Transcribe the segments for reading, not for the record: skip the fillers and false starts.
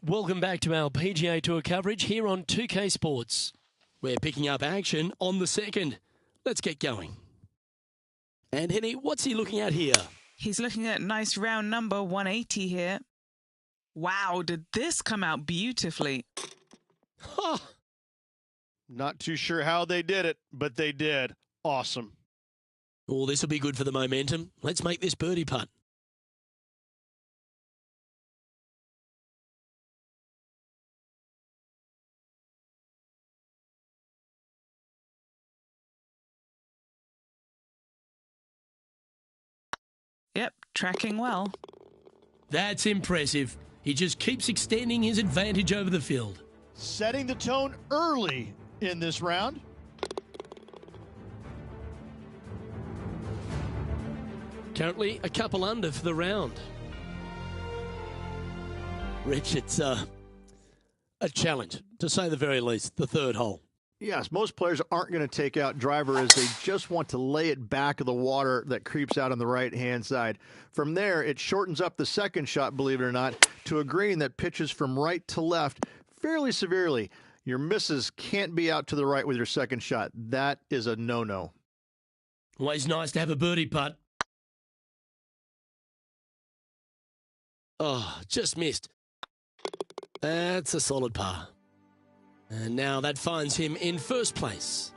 Welcome back to our PGA Tour coverage here on 2K Sports. We're picking up action on the second. Let's get going. And Henny, what's he looking at here? He's looking at nice round number 180 here. Wow, did this come out beautifully? Huh. Not too sure how they did it, but they did. Awesome. Oh, this will be good for the momentum. Let's make this birdie putt. Yep, tracking well. That's impressive. He just keeps extending his advantage over the field. Setting the tone early in this round. Currently a couple under for the round. Rich, it's a challenge, to say the very least, the third hole. Yes, most players aren't going to take out driver as they just want to lay it back of the water that creeps out on the right-hand side. From there, it shortens up the second shot, believe it or not, to a green that pitches from right to left fairly severely. Your misses can't be out to the right with your second shot. That is a no-no. Always nice to have a birdie putt. Oh, just missed. That's a solid par. And now that finds him in first place.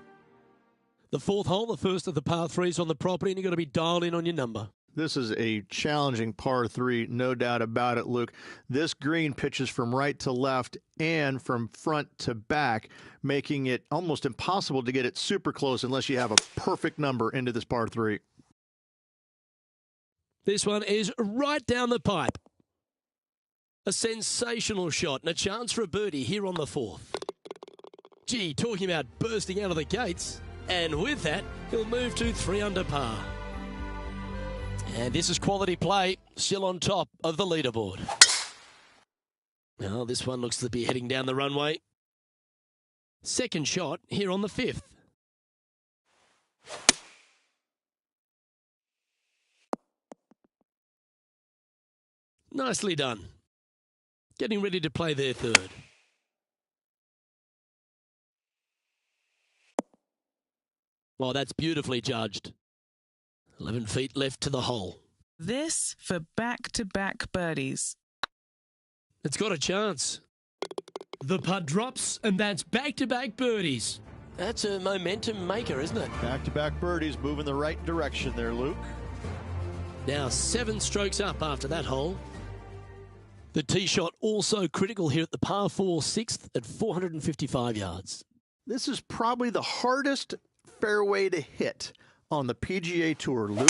The fourth hole, the first of the par threes on the property, and you've got to be dialed in on your number. This is a challenging par three, no doubt about it, Luke. This green pitches from right to left and from front to back, making it almost impossible to get it super close unless you have a perfect number into this par three. This one is right down the pipe. A sensational shot and a chance for a birdie here on the fourth. Gee, talking about bursting out of the gates. And with that, he'll move to 3 under par. And this is quality play, still on top of the leaderboard. Well, this one looks to be heading down the runway. Second shot here on the fifth. Nicely done. Getting ready to play their third. Oh, that's beautifully judged. 11 feet left to the hole. This for back-to-back birdies. It's got a chance. The putt drops, and that's back-to-back birdies. That's a momentum maker, isn't it? Back-to-back birdies move in the right direction there, Luke. Now 7 strokes up after that hole. The tee shot also critical here at the par 4 6th at 455 yards. This is probably the hardest fairway to hit on the PGA Tour, Luke.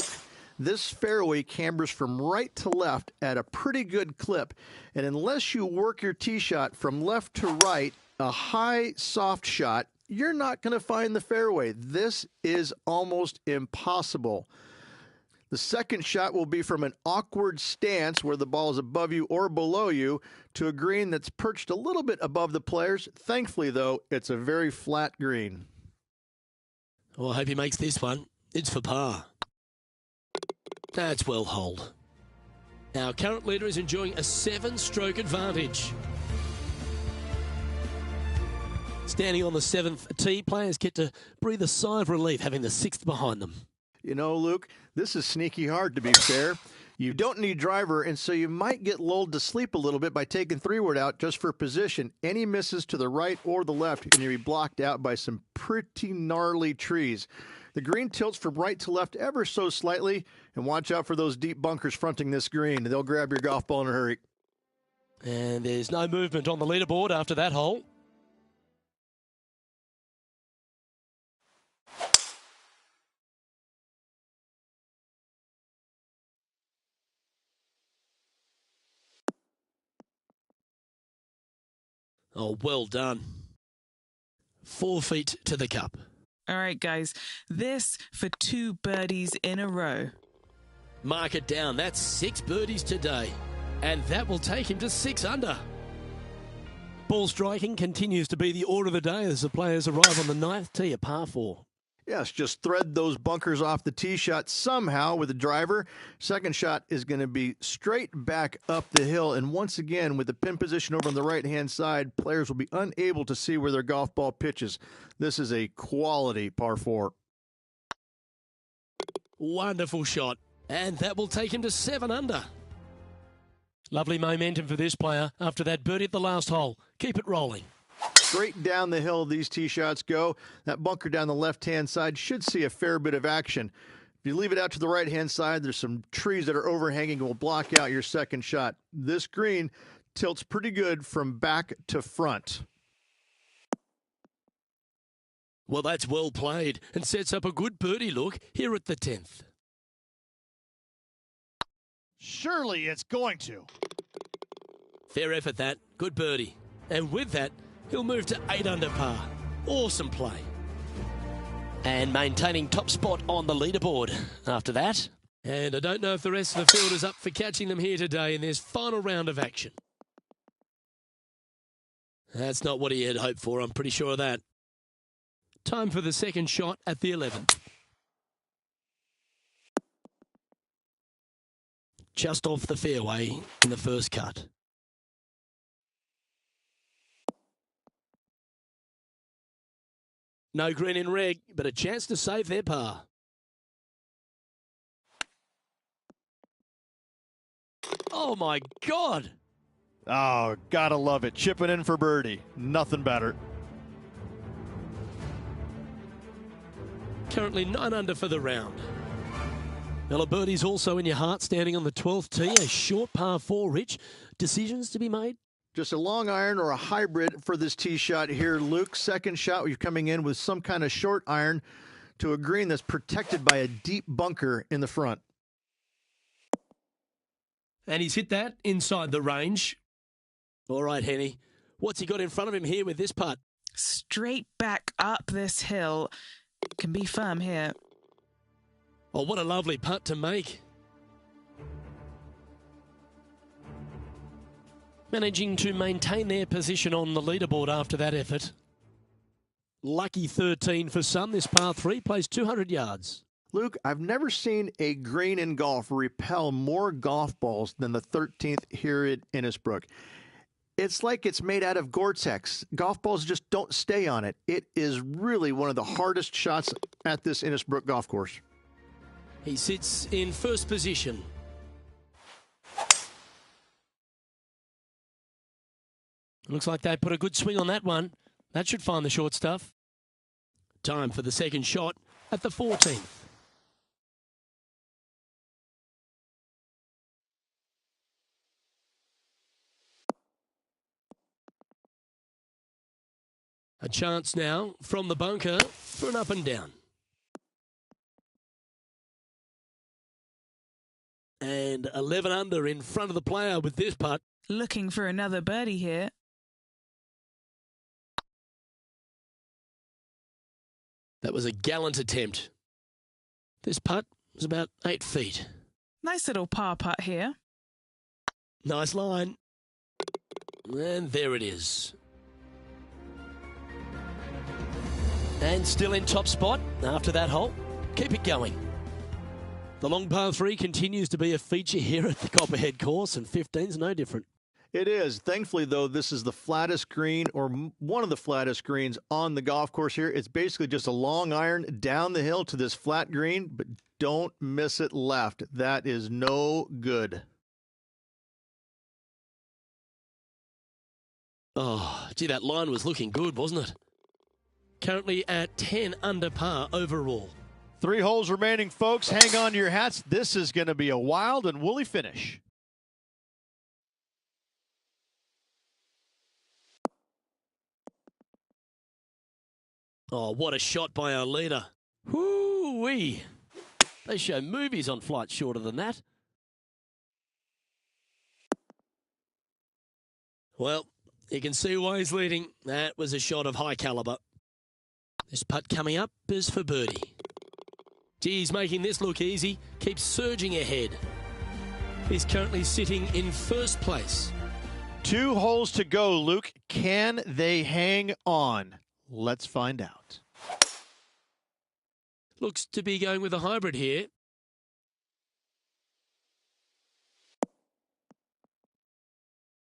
This fairway cambers from right to left at a pretty good clip, and unless you work your tee shot from left to right, a high, soft shot, you're not going to find the fairway. This is almost impossible. The second shot will be from an awkward stance where the ball is above you or below you to a green that's perched a little bit above the players. Thankfully, though, it's a very flat green. Well, I hope he makes this one. It's for par. That's well holed. Our current leader is enjoying a 7-stroke advantage. Standing on the 7th tee, players get to breathe a sigh of relief having the 6th behind them. You know, Luke, this is sneaky hard, to be fair. You don't need driver, and so you might get lulled to sleep a little bit by taking 3-wood out just for position. Any misses to the right or the left, and you'll be blocked out by some pretty gnarly trees. The green tilts from right to left ever so slightly, and watch out for those deep bunkers fronting this green. They'll grab your golf ball in a hurry. And there's no movement on the leaderboard after that hole. Oh, well done. 4 feet to the cup. All right, guys, this for 2 birdies in a row. Mark it down. That's 6 birdies today. And that will take him to 6 under. Ball striking continues to be the order of the day as the players arrive on the 9th tee, a par 4. Yes, just thread those bunkers off the tee shot somehow with the driver. Second shot is going to be straight back up the hill. And once again, with the pin position over on the right-hand side, players will be unable to see where their golf ball pitches. This is a quality par 4. Wonderful shot. And that will take him to 7 under. Lovely momentum for this player after that birdie at the last hole. Keep it rolling. Straight down the hill these tee shots go. That bunker down the left-hand side should see a fair bit of action. If you leave it out to the right-hand side, there's some trees that are overhanging and will block out your second shot. This green tilts pretty good from back to front. Well, that's well played and sets up a good birdie look here at the 10th. Surely it's going to. Fair effort that. Good birdie. And with that, he'll move to 8 under par. Awesome play. And maintaining top spot on the leaderboard after that. And I don't know if the rest of the field is up for catching them here today in this final round of action. That's not what he had hoped for, I'm pretty sure of that. Time for the second shot at the 11th. Just off the fairway in the first cut. No green in reg, but a chance to save their par. Oh, my God. Oh, gotta love it. Chipping in for birdie. Nothing better. Currently 9 under for the round. Well, a birdie's also in your heart, standing on the 12th tee. A short par 4, Rich. Decisions to be made? Just a long iron or a hybrid for this tee shot here, Luke. Second shot, you're coming in with some kind of short iron to a green that's protected by a deep bunker in the front. And he's hit that inside the range. All right, Henny. What's he got in front of him here with this putt? Straight back up this hill. Can be firm here. Oh, what a lovely putt to make. Managing to maintain their position on the leaderboard after that effort. Lucky 13 for some. This par 3 plays 200 yards. Luke, I've never seen a green in golf repel more golf balls than the 13th here at Innisbrook. It's like it's made out of Gore-Tex. Golf balls just don't stay on it. It is really one of the hardest shots at this Innisbrook golf course. He sits in first position. Looks like they put a good swing on that one. That should find the short stuff. Time for the second shot at the 14th. A chance now from the bunker for an up and down. And 11 under in front of the player with this putt. Looking for another birdie here. That was a gallant attempt. This putt was about 8 feet. Nice little par putt here. Nice line. And there it is. And still in top spot after that hole. Keep it going. The long par 3 continues to be a feature here at the Copperhead course, and 15's no different. It is. Thankfully, though, this is the flattest green, or one of the flattest greens on the golf course here. It's basically just a long iron down the hill to this flat green, but don't miss it left. That is no good. Oh, gee, that line was looking good, wasn't it? Currently at 10 under par overall. 3 holes remaining, folks. Hang on to your hats. This is going to be a wild and woolly finish. Oh, what a shot by our leader. Whoo-wee. They show movies on flights shorter than that. Well, you can see why he's leading. That was a shot of high caliber. This putt coming up is for birdie. Gee, he's making this look easy. Keeps surging ahead. He's currently sitting in first place. 2 holes to go, Luke. Can they hang on? Let's find out. Looks to be going with a hybrid here.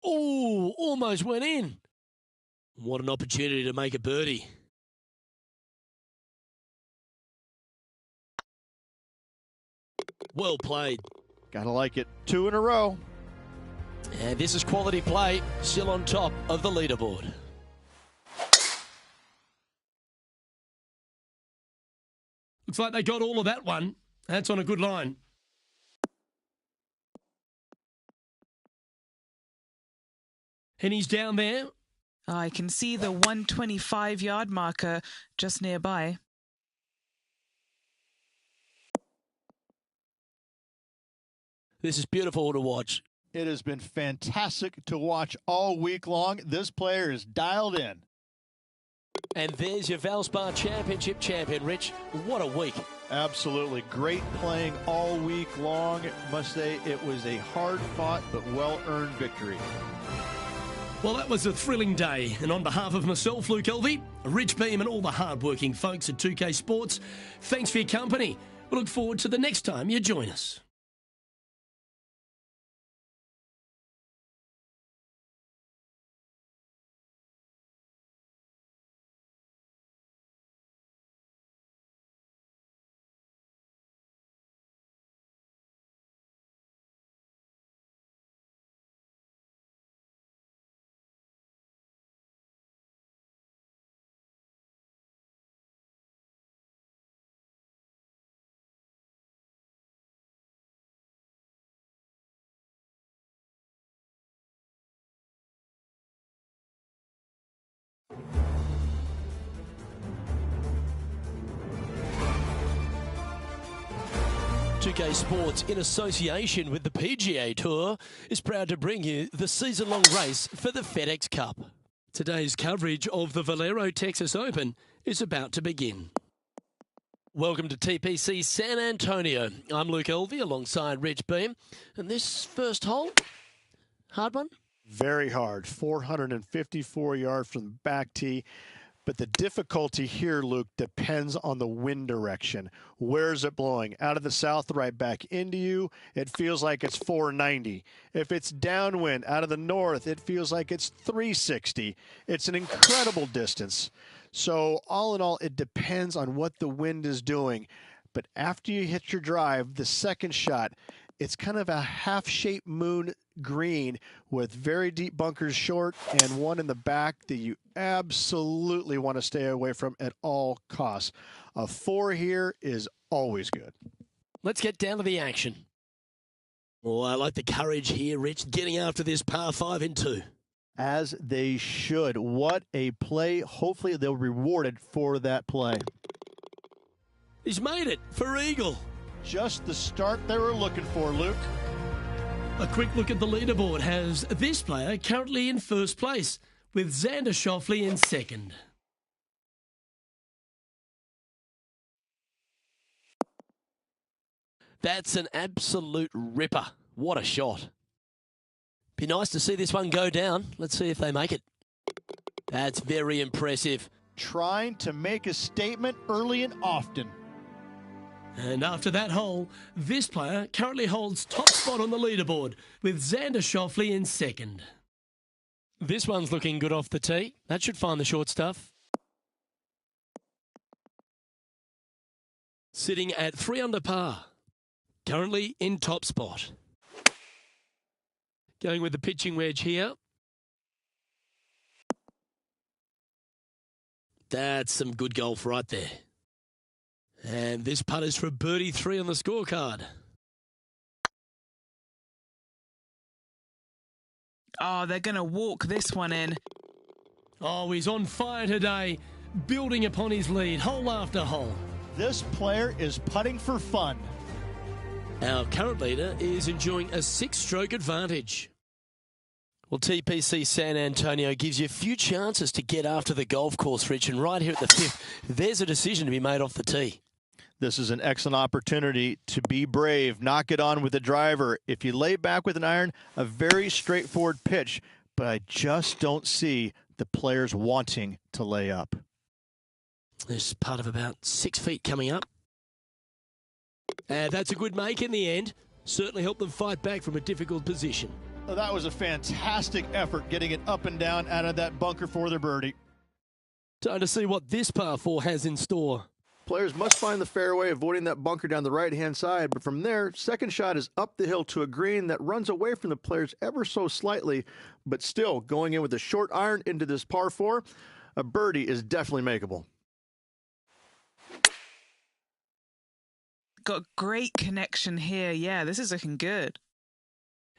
Oh, almost went in. What an opportunity to make a birdie. Well played. Gotta like it. 2 in a row. And this is quality play, still on top of the leaderboard. Looks like they got all of that one. That's on a good line. And he's down there. I can see the 125-yard marker just nearby. This is beautiful to watch. It has been fantastic to watch all week long. This player is dialed in. And there's your Valspar Championship champion, Rich. What a week. Absolutely. Great playing all week long. Must say it was a hard-fought but well-earned victory. Well, that was a thrilling day. And on behalf of myself, Luke Elvey, Rich Beam and all the hard-working folks at 2K Sports, thanks for your company. We look forward to the next time you join us. Two-K Sports, in association with the PGA Tour, is proud to bring you the season-long race for the FedEx Cup. Today's coverage of the Valero Texas Open is about to begin. Welcome to TPC San Antonio. I'm Luke Elvey alongside Rich Beam. And this first hole, hard one? Very hard. 454 yards from the back tee. But the difficulty here, Luke, depends on the wind direction. Where is it blowing? Out of the south, right back into you, it feels like it's 490. If it's downwind, out of the north, it feels like it's 360. It's an incredible distance. So all in all, it depends on what the wind is doing. But after you hit your drive, the second shot, it's kind of a half-shaped moon green with very deep bunkers short and one in the back that you absolutely want to stay away from at all costs. A 4 here is always good. Let's get down to the action. Oh, I like the courage here, Rich, getting after this par 5 in 2. As they should. What a play. Hopefully they'll be rewarded for that play. He's made it for Eagle. Just the start they were looking for, Luke. A quick look at the leaderboard has this player currently in first place, with Xander Schauffele in second. That's an absolute ripper. What a shot. Be nice to see this one go down. Let's see if they make it. That's very impressive. Trying to make a statement early and often. And after that hole, this player currently holds top spot on the leaderboard with Xander Schauffele in second. This one's looking good off the tee. That should find the short stuff. Sitting at 3 under par. Currently in top spot. Going with the pitching wedge here. That's some good golf right there. And this putt is for birdie 3 on the scorecard. Oh, they're going to walk this one in. Oh, he's on fire today, building upon his lead, hole after hole. This player is putting for fun. Our current leader is enjoying a 6-stroke advantage. Well, TPC San Antonio gives you a few chances to get after the golf course, Rich, and right here at the 5th, there's a decision to be made off the tee. This is an excellent opportunity to be brave, knock it on with the driver. If you lay back with an iron, a very straightforward pitch, but I just don't see the players wanting to lay up. There's part of about 6 feet coming up. And that's a good make in the end. Certainly helped them fight back from a difficult position. Well, that was a fantastic effort getting it up and down out of that bunker for the birdie. Time to see what this par 4 has in store. Players must find the fairway, avoiding that bunker down the right-hand side. But from there, second shot is up the hill to a green that runs away from the players ever so slightly, but still going in with a short iron into this par 4. A birdie is definitely makeable. Got great connection here. Yeah, this is looking good.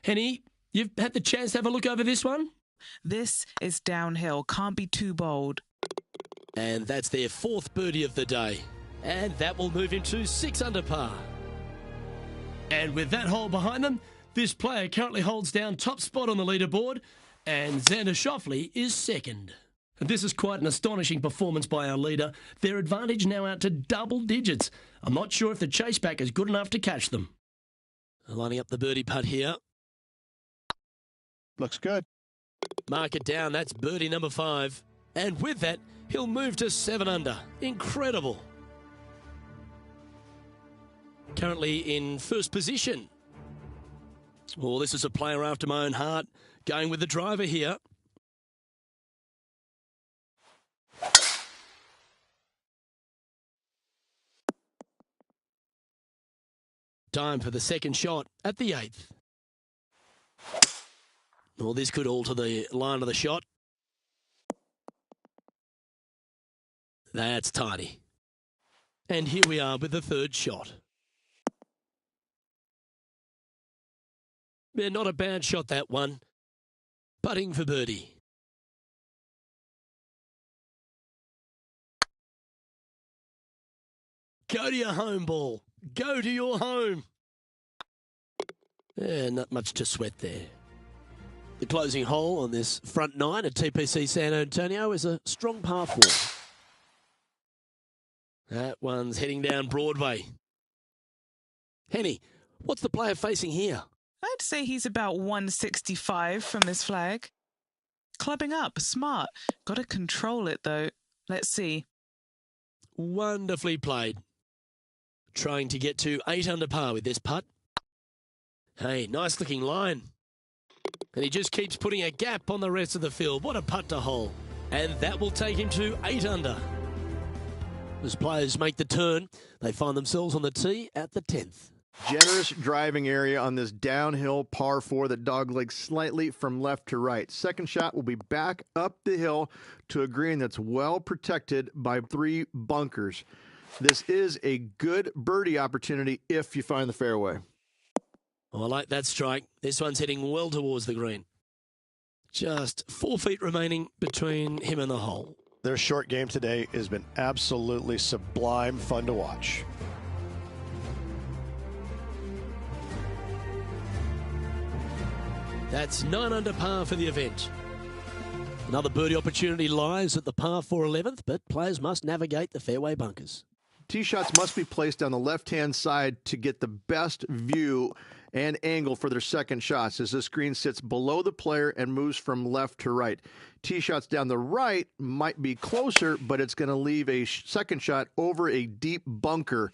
Henny, you've had the chance to have a look over this one? This is downhill. Can't be too bold. And that's their 4th birdie of the day. And that will move him to 6 under par. And with that hole behind them, this player currently holds down top spot on the leaderboard, and Xander Schauffele is 2nd. And this is quite an astonishing performance by our leader. Their advantage now out to double digits. I'm not sure if the chase back is good enough to catch them. Lining up the birdie putt here. Looks good. Mark it down, that's birdie number 5. And with that, he'll move to 7 under. Incredible. Currently in first position. Well, this is a player after my own heart. Going with the driver here. Time for the second shot at the 8th. Well, this could alter the line of the shot. That's tidy. And here we are with the 3rd shot. Yeah, not a bad shot, that one. Putting for birdie. Go to your home, ball. Go to your home. Yeah, not much to sweat there. The closing hole on this front 9 at TPC San Antonio is a strong par 4. That one's heading down Broadway. Henny, what's the player facing here? I'd say he's about 165 from this flag. Clubbing up, smart. Got to control it, though. Let's see. Wonderfully played. Trying to get to 8 under par with this putt. Hey, nice looking line. And he just keeps putting a gap on the rest of the field. What a putt to hole. And that will take him to 8 under. As players make the turn, they find themselves on the tee at the 10th. Generous driving area on this downhill par 4 that doglegs slightly from left to right. Second shot will be back up the hill to a green that's well protected by 3 bunkers. This is a good birdie opportunity if you find the fairway. Oh, I like that strike. This one's heading well towards the green. Just 4 feet remaining between him and the hole. Their short game today has been absolutely sublime fun to watch. That's 9 under par for the event. Another birdie opportunity lies at the par 4 11th, but players must navigate the fairway bunkers. Tee shots must be placed on the left-hand side to get the best view and angle for their second shots as this green sits below the player and moves from left to right. Tee shots down the right might be closer, but it's going to leave a second shot over a deep bunker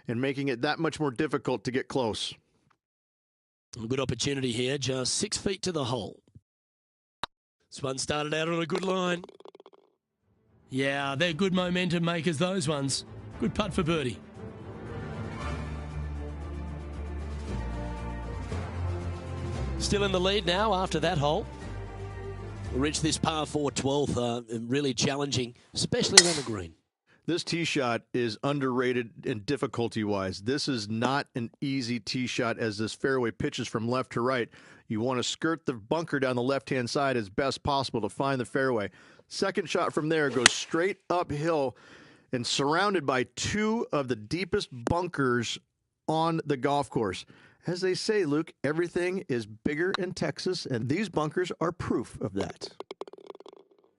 and making it that much more difficult to get close. A good opportunity here, just 6 feet to the hole. This one started out on a good line. Yeah, they're good momentum makers, those ones. Good putt for birdie. Still in the lead now after that hole. We'll reach this par 4 12th, really challenging, especially on the green. This tee shot is underrated in difficulty-wise. This is not an easy tee shot as this fairway pitches from left to right. You want to skirt the bunker down the left-hand side as best possible to find the fairway. Second shot from there goes straight uphill and surrounded by 2 of the deepest bunkers on the golf course. As they say, Luke, everything is bigger in Texas, and these bunkers are proof of that.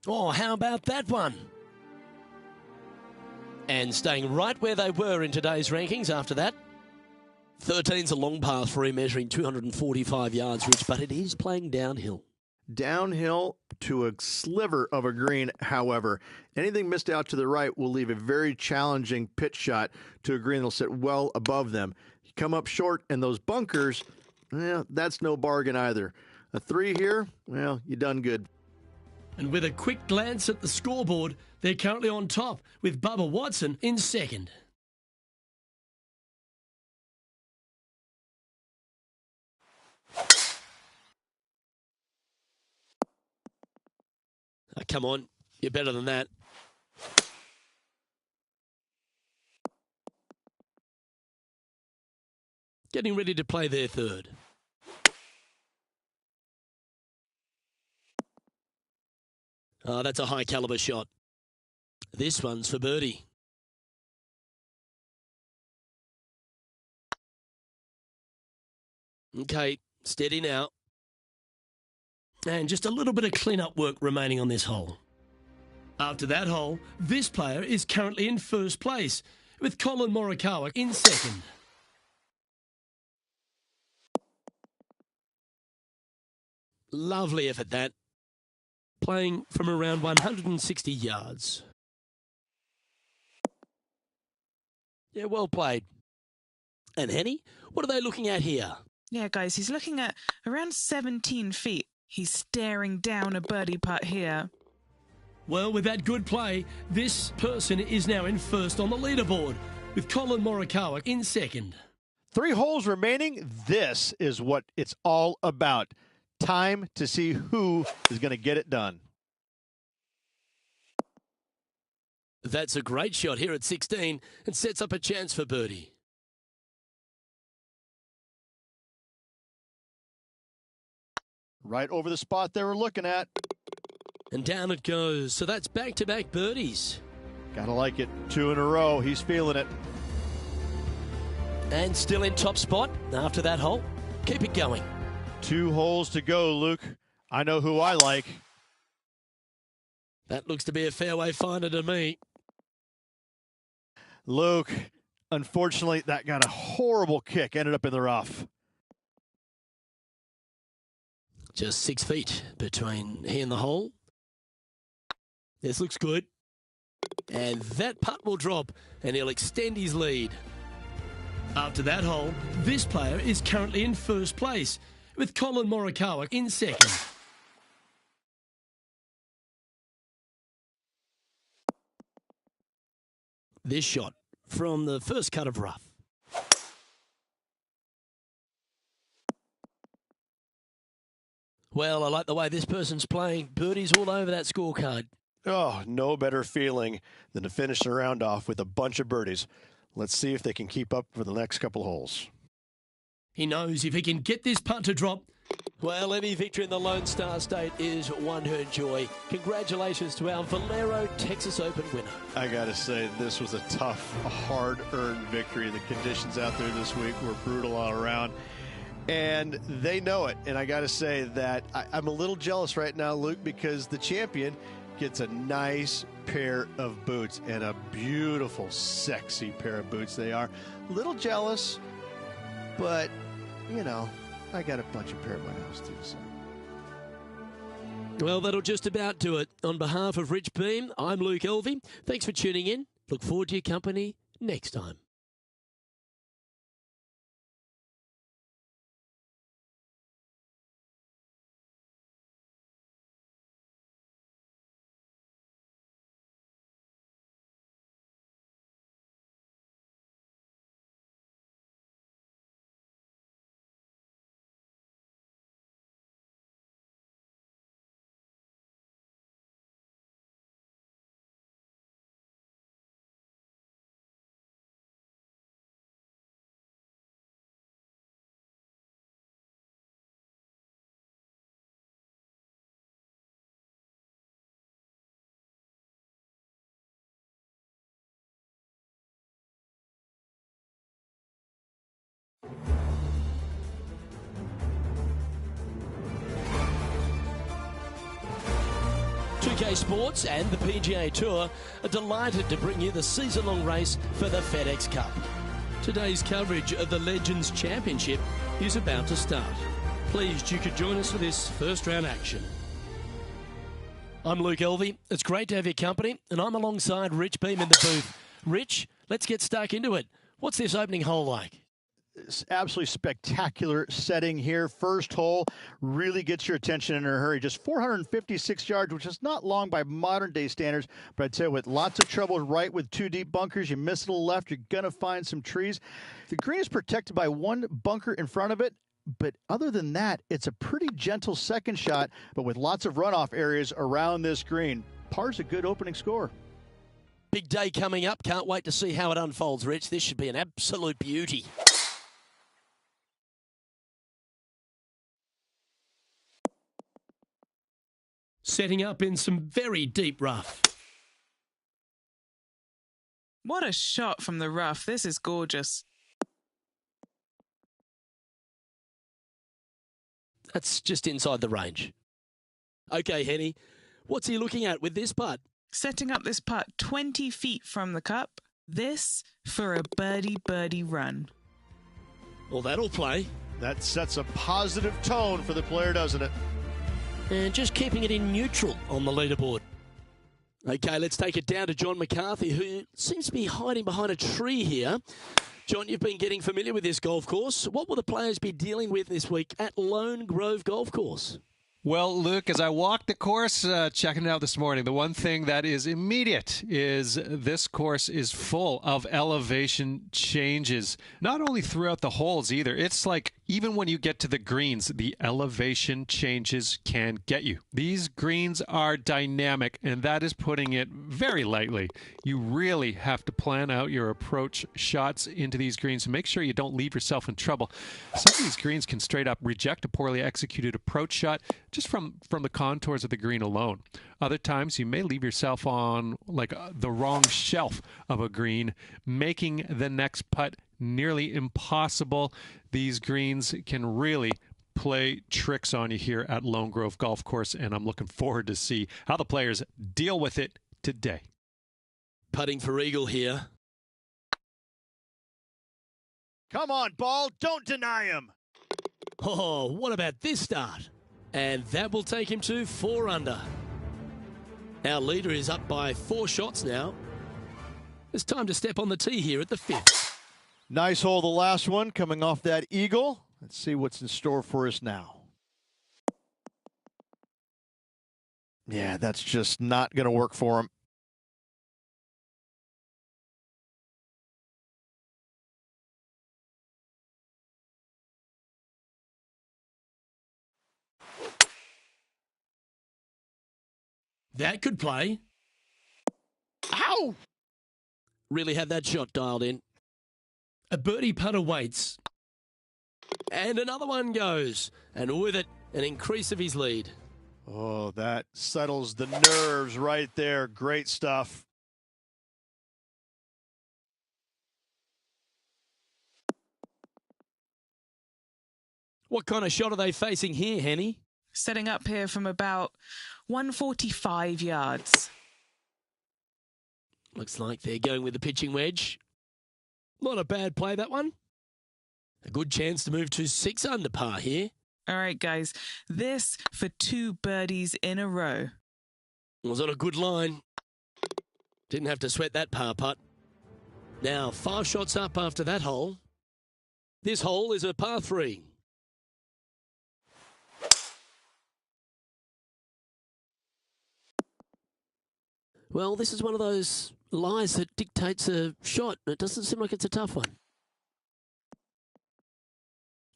Oh, how about that one? And staying right where they were in today's rankings after that. 13's a long par 3 measuring 245 yards reach, but it is playing downhill. downhill to a sliver of a green. However, anything missed out to the right will leave a very challenging pitch shot to a green that'll sit well above them. You come up short in those bunkers, that's no bargain either. A 3 here, well, you done good. And with a quick glance at the scoreboard, they're currently on top with Bubba Watson in second. Oh, come on, you're better than that. Getting ready to play their third. Oh, that's a high caliber shot. This one's for birdie. Okay, steady now. And just a little bit of clean-up work remaining on this hole. After that hole, this player is currently in first place, with Colin Morikawa in second. Lovely effort, that. Playing from around 160 yards. Yeah, well played. And Henny, what are they looking at here? Yeah, guys, he's looking at around 17 feet. He's staring down a birdie putt here. Well, with that good play, this person is now in first on the leaderboard, with Colin Morikawa in second. 3 holes remaining. This is what it's all about. Time to see who is going to get it done. That's a great shot here at 16 and sets up a chance for birdie. Right over the spot they were looking at. And down it goes. So that's back-to-back birdies. Gotta like it. 2 in a row. He's feeling it. And still in top spot after that hole. Keep it going. 2 holes to go, Luke. I know who I like. That looks to be a fairway finder to me. Luke, unfortunately, that got a horrible kick. Ended up in the rough. Just 6 feet between he and the hole. This looks good. And that putt will drop, and he'll extend his lead. After that hole, this player is currently in first place, with Colin Morikawa in second. This shot from the first cut of rough. Well, I like the way this person's playing. Birdies all over that scorecard. Oh, no better feeling than to finish the round off with a bunch of birdies. Let's see if they can keep up for the next couple holes. He knows if he can get this putt to drop, well, any victory in the Lone Star State is one heard joy. Congratulations to our Valero Texas Open winner. I got to say, this was a tough, hard-earned victory. The conditions out there this week were brutal all around, and they know it. And I got to say that I'm a little jealous right now, Luke, because the champion gets a nice pair of boots, and a beautiful, sexy pair of boots they are. A little jealous, but, you know, I got a bunch of pair at my house, too. So. Well, that'll just about do it. On behalf of Rich Beam, I'm Luke Elvey. Thanks for tuning in. Look forward to your company next time. UK Sports and the PGA Tour are delighted to bring you the season-long race for the FedEx Cup. Today's coverage of the Legends Championship is about to start. Pleased you could join us for this first round action. I'm Luke Elvey. It's great to have your company, and I'm alongside Rich Beam in the booth. Rich, let's get stuck into it. What's this opening hole like? It's absolutely spectacular setting here. First hole really gets your attention in a hurry. Just 456 yards, which is not long by modern day standards. But I tell you, with lots of trouble right with two deep bunkers, you miss it a little left, you're going to find some trees. The green is protected by one bunker in front of it. But other than that, it's a pretty gentle second shot, but with lots of runoff areas around this green. Par's a good opening score. Big day coming up. Can't wait to see how it unfolds, Rich. This should be an absolute beauty. Setting up in some very deep rough. What a shot from the rough. This is gorgeous. That's just inside the range. Okay, Henny, what's he looking at with this putt? Setting up this putt 20 feet from the cup. This for a birdie run. Well, that'll play. That sets a positive tone for the player, doesn't it? And just keeping it in neutral on the leaderboard. Okay, let's take it down to John McCarthy, who seems to be hiding behind a tree here. John, you've been getting familiar with this golf course. What will the players be dealing with this week at Lone Grove Golf Course? Well, Luke, as I walked the course, checking it out this morning, the one thing that is immediate is this course is full of elevation changes. Not only throughout the holes either. It's like even when you get to the greens, the elevation changes can get you. These greens are dynamic, and that is putting it very lightly. You really have to plan out your approach shots into these greens and make sure you don't leave yourself in trouble. Some of these greens can straight up reject a poorly executed approach shot just from the contours of the green alone. Other times you may leave yourself on like the wrong shelf of a green, making the next putt nearly impossible. These greens can really play tricks on you here at Lone Grove Golf Course, and I'm looking forward to see how the players deal with it today. Putting for eagle here. Come on, ball. Don't deny him. Oh, what about this start? And that will take him to 4 under. Our leader is up by 4 shots now. It's time to step on the tee here at the 5th. Nice hole, the last one, coming off that eagle. Let's see what's in store for us now. Yeah, that's just not going to work for him. That could play. Ow! Really had that shot dialed in. A birdie putt awaits. And another one goes. And with it, an increase of his lead. Oh, that settles the nerves right there. Great stuff. What kind of shot are they facing here, Henny? Setting up here from about 145 yards. Looks like they're going with the pitching wedge. Not a bad play, that one. A good chance to move to 6 under par here. All right, guys. This for 2 birdies in a row. Was on a good line. Didn't have to sweat that par putt. Now, 5 shots up after that hole. This hole is a par 3. Well, this is one of those lies that dictates a shot. It doesn't seem like it's a tough one.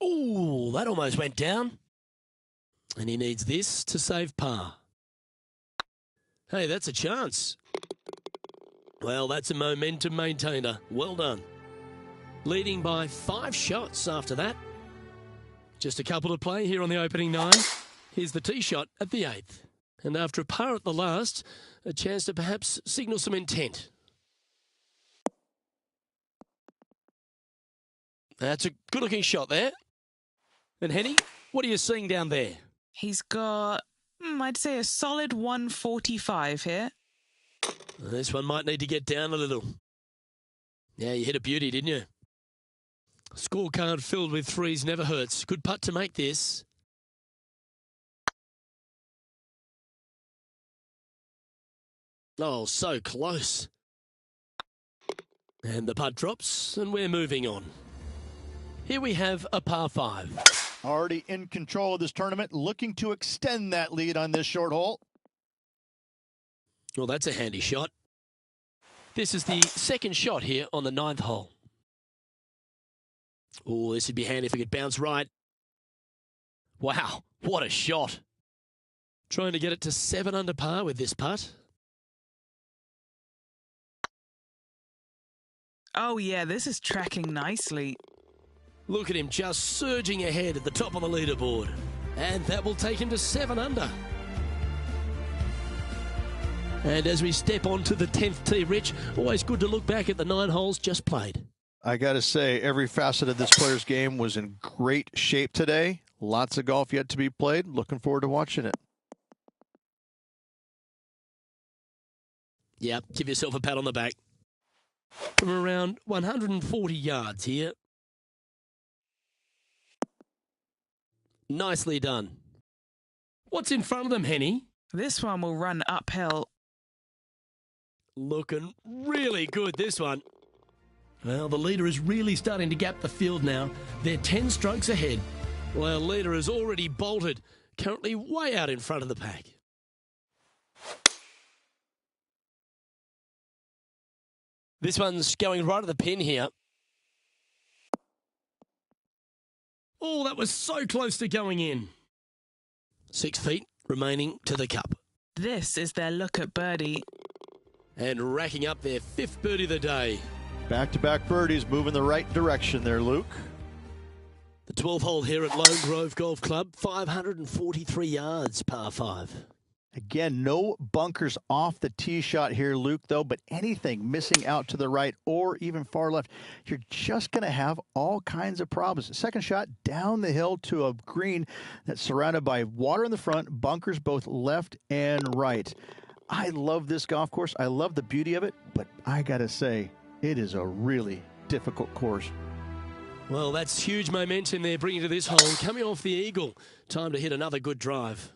Ooh, that almost went down. And he needs this to save par. Hey, that's a chance. Well, that's a momentum maintainer. Well done. Leading by 5 shots after that. Just a couple to play here on the opening 9. Here's the tee shot at the 8th. And after a par at the last, a chance to perhaps signal some intent. That's a good-looking shot there. And Henny, what are you seeing down there? He's got, I'd say, a solid 145 here. This one might need to get down a little. Yeah, you hit a beauty, didn't you? Scorecard filled with 3s never hurts. Good putt to make this. Oh, so close. And the putt drops, and we're moving on. Here we have a par 5. Already in control of this tournament, looking to extend that lead on this short hole. Well, that's a handy shot. This is the second shot here on the 9th hole. Oh, this would be handy if we could bounce right. Wow, what a shot. Trying to get it to 7 under par with this putt. Oh yeah, this is tracking nicely. Look at him just surging ahead at the top of the leaderboard. And that will take him to 7 under. And as we step on to the 10th tee, Rich, always good to look back at the 9 holes just played. I got to say, every facet of this player's game was in great shape today. Lots of golf yet to be played. Looking forward to watching it. Yep, give yourself a pat on the back. From around 140 yards here. Nicely done. What's in front of them, Henny? This one will run uphill. Looking really good, this one. Well, the leader is really starting to gap the field now. They're 10 strokes ahead. Well, leader has already bolted, currently way out in front of the pack. This one's going right at the pin here. Oh, that was so close to going in. 6 feet remaining to the cup. This is their look at birdie. And racking up their 5th birdie of the day. Back-to-back birdies moving the right direction there, Luke. The 12th hole here at Lone Grove Golf Club, 543 yards, par 5. Again, no bunkers off the tee shot here, Luke, though, but anything missing out to the right or even far left, you're just going to have all kinds of problems. Second shot down the hill to a green that's surrounded by water in the front, bunkers both left and right. I love this golf course. I love the beauty of it, but I got to say, it is a really difficult course. Well, that's huge momentum they're bringing to this hole. Coming off the eagle. Time to hit another good drive.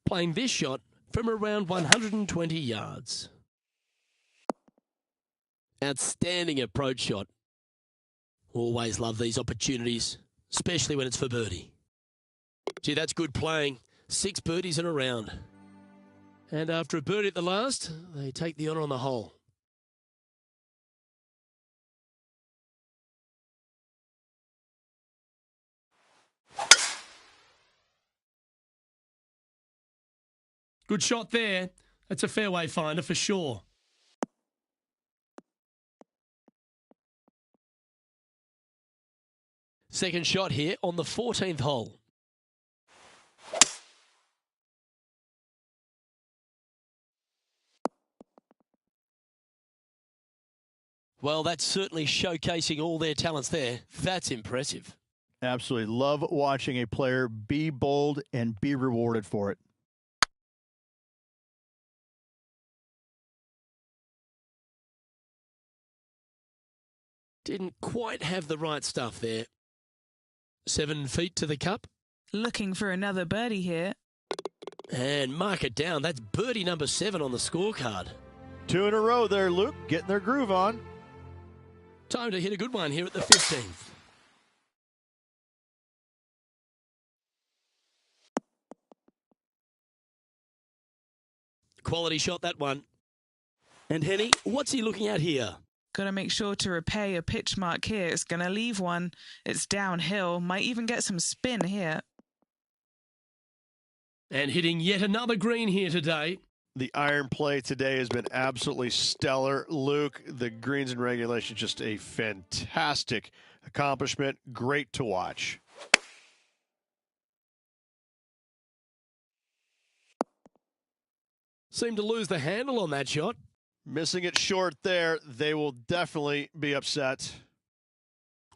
Playing this shot from around 120 yards. Outstanding approach shot. Always love these opportunities, especially when it's for birdie. Gee, that's good playing. 6 birdies in a round. And after a birdie at the last, they take the honour on the hole. Good shot there. That's a fairway finder for sure. Second shot here on the 14th hole. Well, that's certainly showcasing all their talents there. That's impressive. Absolutely. Love watching a player be bold and be rewarded for it. Didn't quite have the right stuff there. 7 feet to the cup. Looking for another birdie here. And mark it down. That's birdie number 7 on the scorecard. 2 in a row there, Luke. Getting their groove on. Time to hit a good one here at the 15th. Quality shot, that one. And Henny, what's he looking at here? Got to make sure to repair your pitch mark here. It's going to leave one. It's downhill. Might even get some spin here. And hitting yet another green here today. The iron play today has been absolutely stellar. Luke, the greens in regulation, just a fantastic accomplishment. Great to watch. Seemed to lose the handle on that shot. Missing it short there. They will definitely be upset.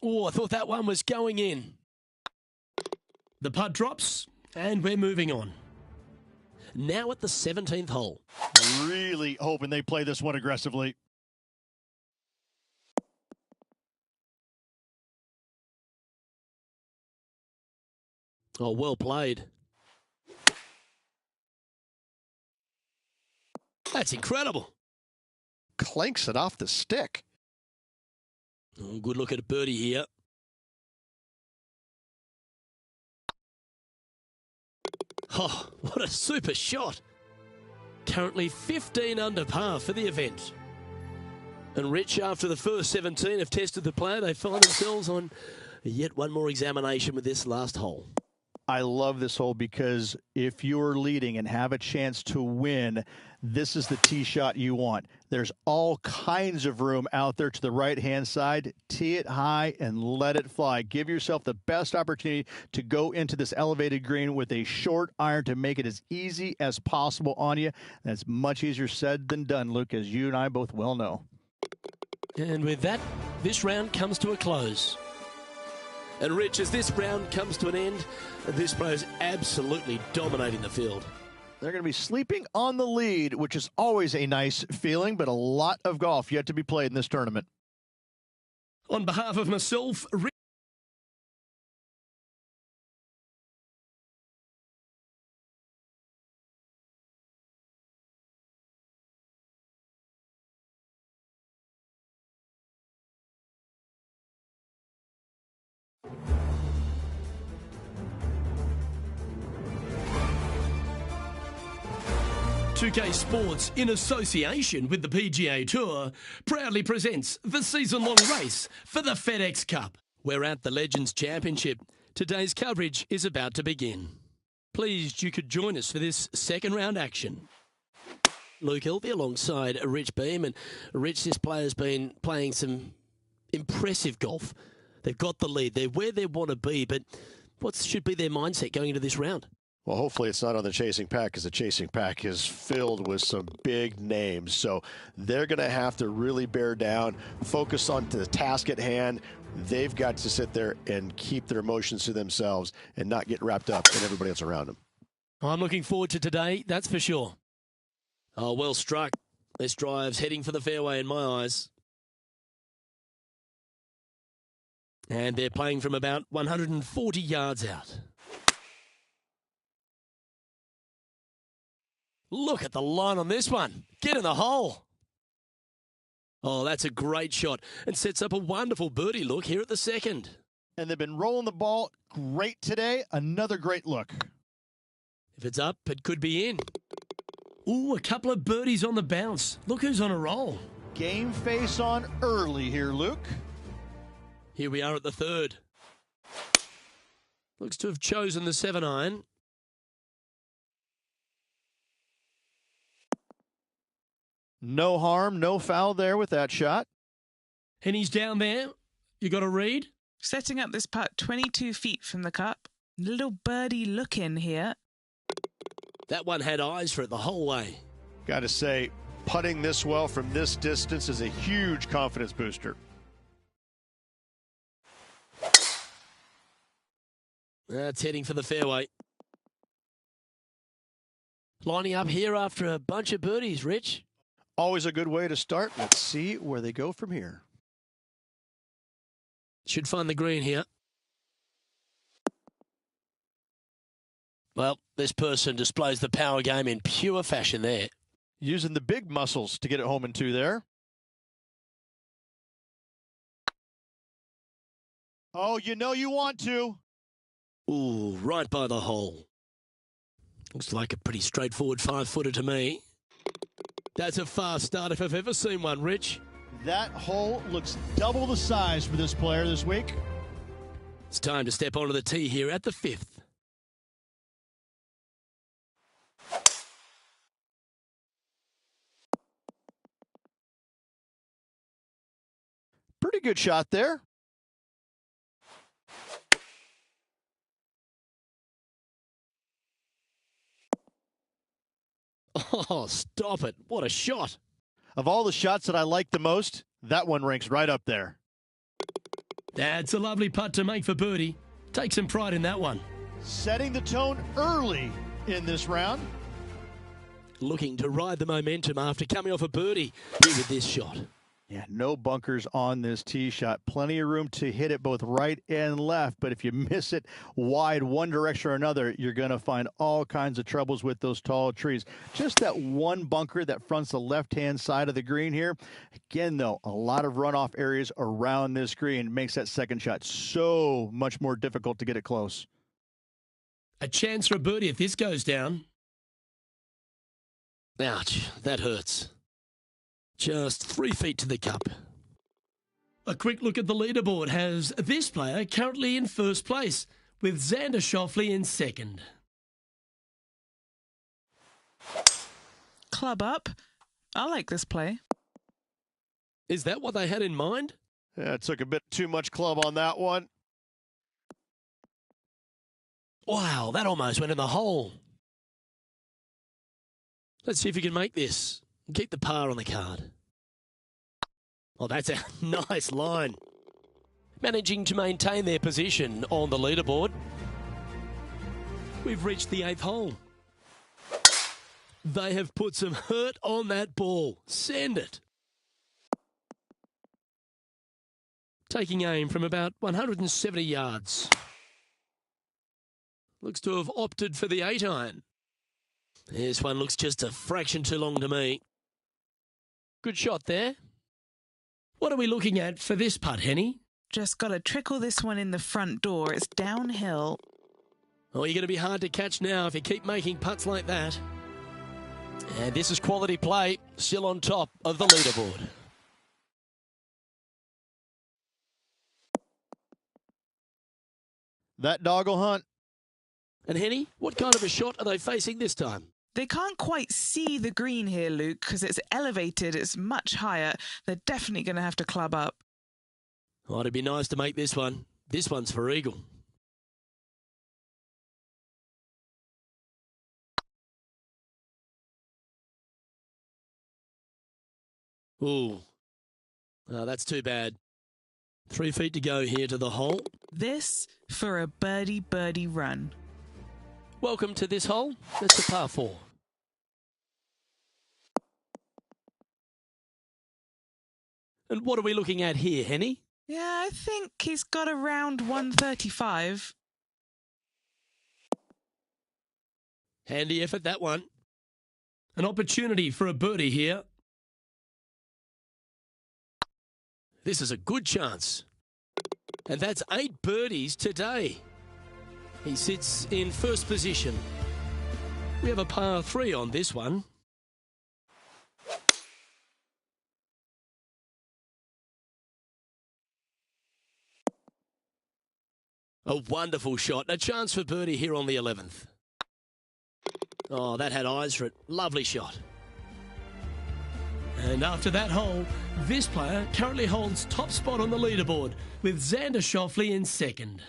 Oh, I thought that one was going in. The putt drops, and we're moving on. Now at the 17th hole. Really hoping they play this one aggressively. Oh, well played. That's incredible. Clanks it off the stick. Oh, good look at a birdie here. Oh, what a super shot. Currently 15 under par for the event. And Rich, after the first 17 have tested the play, they find themselves on yet one more examination with this last hole. I love this hole because if you're leading and have a chance to win, this is the tee shot you want. There's all kinds of room out there to the right-hand side. Tee it high and let it fly. Give yourself the best opportunity to go into this elevated green with a short iron to make it as easy as possible on you. That's much easier said than done, Luke, as you and I both well know. And with that, this round comes to a close. And Rich, as this round comes to an end, this player is absolutely dominating the field. They're going to be sleeping on the lead, which is always a nice feeling, but a lot of golf yet to be played in this tournament. On behalf of myself, Rich. "2K Sports, in association with the PGA Tour, proudly presents the season-long race for the FedEx Cup. We're at the Legends Championship. Today's coverage is about to begin. Pleased you could join us for this second round action." Luke Hilvey alongside Rich Beem. And Rich, this player's been playing some impressive golf. They've got the lead. They're where they want to be, but what should be their mindset going into this round? Well, hopefully it's not on the chasing pack, because the chasing pack is filled with some big names. So they're going to have to really bear down, focus on the task at hand. They've got to sit there and keep their emotions to themselves and not get wrapped up in everybody else around them. I'm looking forward to today, that's for sure. Oh, well struck. This drive's heading for the fairway in my eyes. And they're playing from about 140 yards out. Look at the line on this one. Get in the hole. Oh, that's a great shot and sets up a wonderful birdie look here at the second. And they've been rolling the ball great today. Another great look. If it's up, it could be in. Ooh, a couple of birdies on the bounce. Look who's on a roll. Game face on early here, Luke. Here we are at the third. Looks to have chosen the 7-iron. No harm, no foul there with that shot. And he's down there. You got to read? Setting up this putt 22 feet from the cup. Little birdie look in here. That one had eyes for it the whole way. Got to say, putting this well from this distance is a huge confidence booster. That's heading for the fairway. Lining up here after a bunch of birdies, Rich. Always a good way to start. Let's see where they go from here. Should find the green here. Well, this person displays the power game in pure fashion there. Using the big muscles to get it home in two there. Oh, you know you want to. Ooh, right by the hole. Looks like a pretty straightforward 5-footer to me. That's a fast start if I've ever seen one, Rich. That hole looks double the size for this player this week. It's time to step onto the tee here at the 5th. Pretty good shot there. Oh, stop it. What a shot. Of all the shots that I like the most, that one ranks right up there. That's a lovely putt to make for birdie. Take some pride in that one. Setting the tone early in this round. Looking to ride the momentum after coming off a birdie here with this shot. Yeah, no bunkers on this tee shot. Plenty of room to hit it both right and left, but if you miss it wide one direction or another, you're going to find all kinds of troubles with those tall trees. Just that one bunker that fronts the left-hand side of the green here. Again, though, a lot of runoff areas around this green makes that second shot so much more difficult to get it close. A chance for a birdie if this goes down. Ouch, that hurts. Just 3 feet to the cup. A quick look at the leaderboard has this player currently in first place, with Xander Schauffele in second. Club up. I like this play. Is that what they had in mind? Yeah, it took a bit too much club on that one. Wow, that almost went in the hole. Let's see if you can make this. Keep the par on the card. Oh, that's a nice line. Managing to maintain their position on the leaderboard. We've reached the 8th hole. They have put some hurt on that ball. Send it. Taking aim from about 170 yards. Looks to have opted for the 8-iron. This one looks just a fraction too long to me. Good shot there. What are we looking at for this putt, Henny? Just got to trickle this one in the front door. It's downhill. Oh, you're going to be hard to catch now if you keep making putts like that. And this is quality play, still on top of the leaderboard. That dog will hunt. And Henny, what kind of a shot are they facing this time? They can't quite see the green here, Luke, because it's elevated. It's much higher. They're definitely going to have to club up. Oh, it'd be nice to make this one. This one's for eagle. Ooh. Oh, that's too bad. 3 feet to go here to the hole. This for a birdie run. Welcome to this hole. It's a par 4. And what are we looking at here, Henny? Yeah, I think he's got around 135. Handy effort, that one. An opportunity for a birdie here. This is a good chance. And that's 8 birdies today. He sits in first position. We have a par 3 on this one. A wonderful shot. A chance for birdie here on the 11th. Oh, that had eyes for it. Lovely shot. And after that hole, this player currently holds top spot on the leaderboard with Xander Schauffele in second.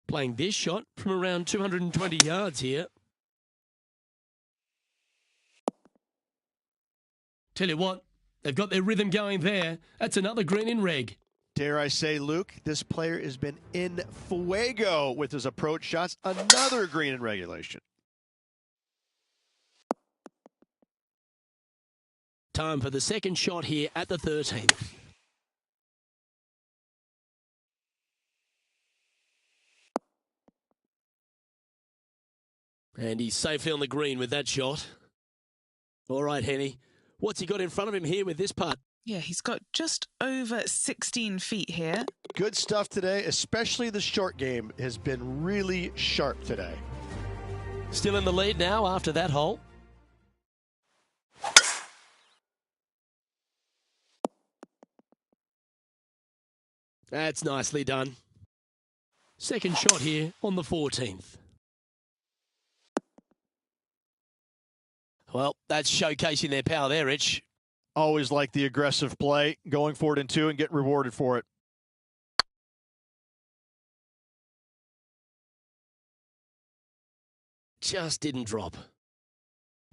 Playing this shot from around 220 yards here. Tell you what, they've got their rhythm going there. That's another green in reg. Dare I say, Luke, this player has been in fuego with his approach shots. Another green in regulation. Time for the second shot here at the 13th. And he's safely on the green with that shot. All right, Henny. What's he got in front of him here with this putt? Yeah, he's got just over 16 feet here. Good stuff today, especially the short game has been really sharp today. Still in the lead now after that hole. That's nicely done. Second shot here on the 14th. Well, that's showcasing their power there, Rich. Always like the aggressive play, going for it in 2 and get rewarded for it. Just didn't drop.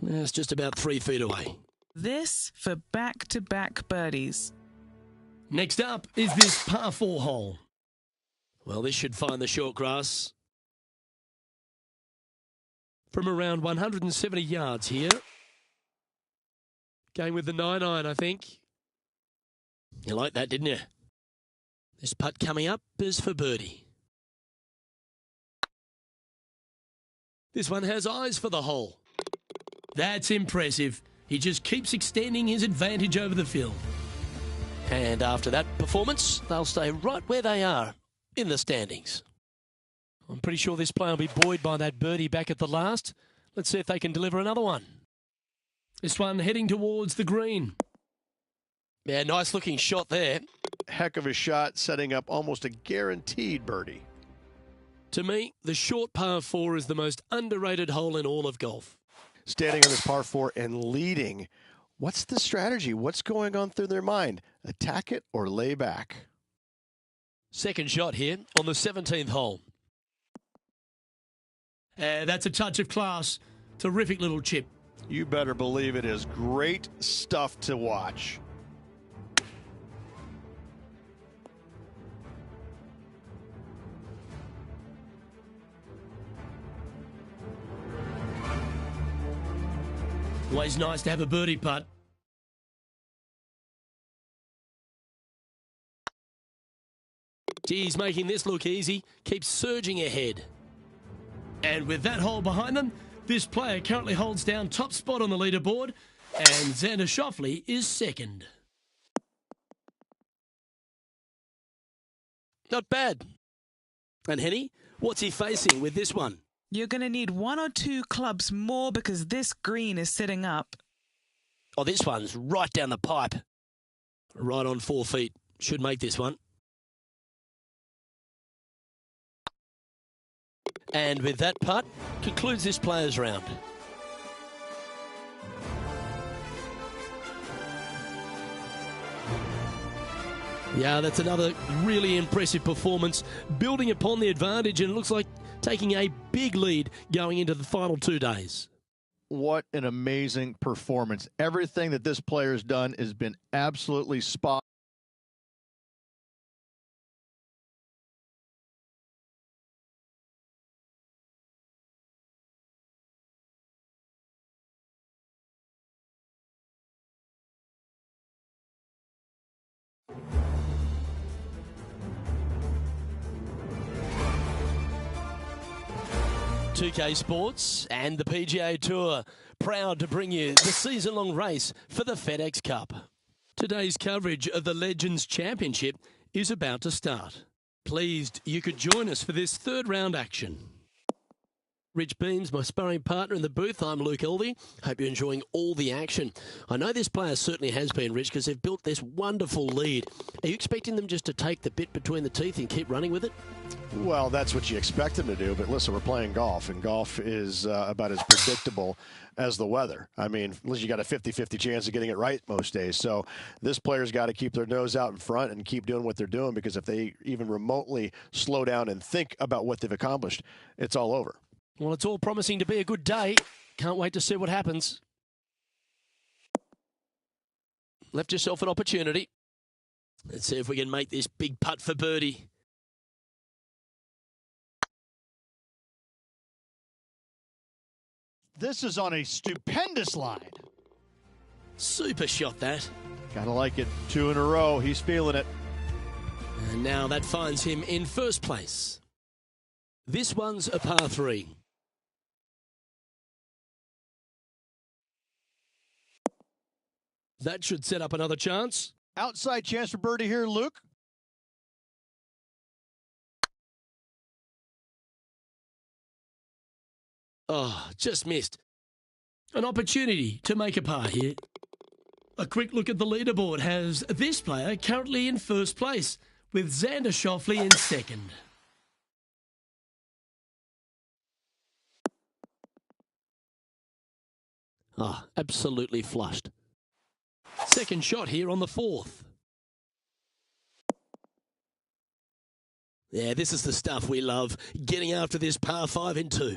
It's just about 3 feet away. This for back-to-back birdies. Next up is this par 4 hole. Well, this should find the short grass. from around 170 yards here. Going with the 9-iron, I think. You liked that, didn't you? This putt coming up is for birdie. This one has eyes for the hole. That's impressive. He just keeps extending his advantage over the field. And after that performance, they'll stay right where they are in the standings. I'm pretty sure this player will be buoyed by that birdie back at the last. Let's see if they can deliver another one. This one heading towards the green. Yeah, nice looking shot there. Heck of a shot, setting up almost a guaranteed birdie. To me, the short par 4 is the most underrated hole in all of golf. Standing on this par 4 and leading. What's the strategy? What's going on through their mind? Attack it or lay back? Second shot here on the 17th hole. That's a touch of class. Terrific little chip. You better believe it is great stuff to watch. Always nice to have a birdie putt. He's making this look easy. Keeps surging ahead. And with that hole behind them, this player currently holds down top spot on the leaderboard, and Xander Schauffele is second. Not bad. And Henny, what's he facing with this one? You're going to need 1 or 2 clubs more because this green is sitting up. Oh, this one's right down the pipe. Right on 4 feet. Should make this one. And with that putt, concludes this player's round. Yeah, that's another really impressive performance, building upon the advantage, and it looks like taking a big lead going into the final 2 days. What an amazing performance. Everything that this player has done has been absolutely spot. .2K Sports and the PGA Tour, proud to bring you the season-long race for the FedEx Cup. Today's coverage of the Legends Championship is about to start. Pleased you could join us for this 3rd round action. Rich Beams, my sparring partner in the booth. I'm Luke Elvey. Hope you're enjoying all the action. I know this player certainly has been, Rich, because they've built this wonderful lead. Are you expecting them just to take the bit between the teeth and keep running with it? Well, that's what you expect them to do, but listen, we're playing golf, and golf is about as predictable as the weather. I mean, unless you got a 50-50 chance of getting it right most days. So this player's got to keep their nose out in front and keep doing what they're doing, because if they even remotely slow down and think about what they've accomplished, it's all over. Well, it's all promising to be a good day. Can't wait to see what happens. Left yourself an opportunity. Let's see if we can make this big putt for birdie. This is on a stupendous line. Super shot, that. Gotta like it. 2 in a row. He's feeling it. And now that finds him in first place. This one's a par 3. That should set up another chance. Outside chance for birdie here, Luke. Oh, just missed. An opportunity to make a par here. A quick look at the leaderboard has this player currently in first place, with Xander Schauffele in second. Ah, absolutely flushed. Second shot here on the 4th. Yeah, this is the stuff we love, getting after this par 5 in 2.